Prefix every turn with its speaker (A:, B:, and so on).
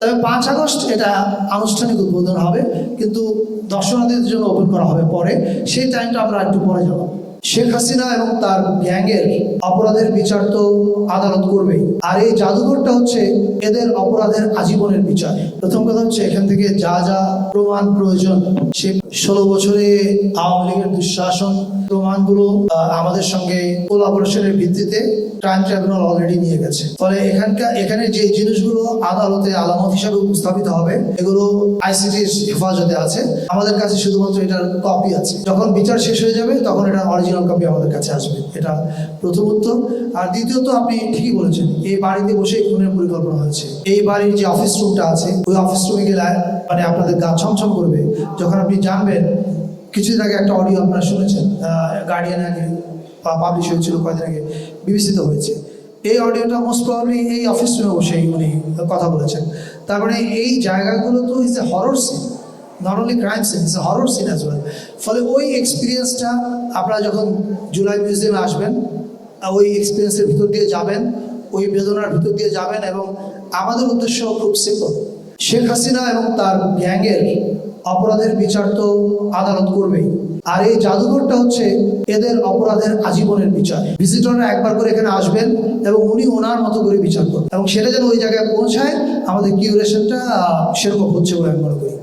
A: তবে ৫ আগস্ট এটা আনুষ্ঠানিক উদ্বোধন হবে, কিন্তু দর্শনার্থীদের জন্য ওপেন করা হবে পরে। সেই টাইমটা আমরা একটু পরে যাব। শেখ হাসিনা এবং তার গ্যাংয়ের অপরাধের বিচার তো আদালত করবেই, আর এই জাদুঘরটা হচ্ছে এদের অপরাধের আজীবনের বিচার। প্রথম কথা হচ্ছে এখান থেকে যা যা প্রমাণ প্রয়োজন, সে ১৬ বছরে আওয়ামী লীগের দুঃশাসন প্রমাণগুলো আমাদের সঙ্গে কোলাবোরেশনের ভিত্তিতে ক্রাইম ট্রাইব্যুনাল অলরেডি নিয়ে গেছে। ফলে এখানে যে জিনিসগুলো আদালতে আলামত হিসাবে উপস্থাপিত হবে, এগুলো আইসিটির হেফাজতে আছে। আমাদের কাছে শুধুমাত্র এটার কপি আছে। যখন বিচার শেষ হয়ে যাবে তখন এটা অরিজিনাল কপি আমাদের কাছে আসবে। এটা প্রথম উত্তর। আর দ্বিতীয়ত, আপনি ঠিকই বলেছেন, এই বাড়িতে বসে খুনের পরিকল্পনা হয়েছে। এই বাড়ির যে অফিস রুমটা আছে, ওই অফিস রুমে গেলে মানে আপনাদের গা ছমছম করবে যখন আপনি জানবেন। কিছুদিন আগে একটা অডিও আপনারা শুনেছেন, গার্ডিয়ান আগে পাবলিশ হয়েছিল কয়েকদিন আগে, বিবেচিত হয়েছে। এই অডিওটা মোস্ট প্রবাবলি এই অফিস রুমে বসেই উনি কথা বলেছেন। তারপরে এই জায়গাগুলো তো is a horror scene, not only crime scene, is a horror scene as well. ফলে ওই এক্সপিরিয়েন্সটা আপনারা যখন জুলাই মিউজিয়ামে আসবেন, ওই এক্সপিরিয়েন্সের ভিতর দিয়ে যাবেন, ওই বেদনার ভিতর দিয়ে যাবেন। এবং আমাদের উদ্দেশ্য খুব সিম্পল, শেখ হাসিনা এবং তার গ্যাংয়ের অপরাধের বিচার তো আদালত করবেই, আর এই জাদুঘরটা হচ্ছে এদের অপরাধের আজীবনের বিচার। ভিজিটররা একবার করে এখানে আসবেন এবং উনি ওনার মতো করে বিচার করবেন, এবং সেটা যেন ওই জায়গায় পৌঁছায়, আমাদের কিউরেশনটা সেরকম হচ্ছে বলে আমি মনে করি।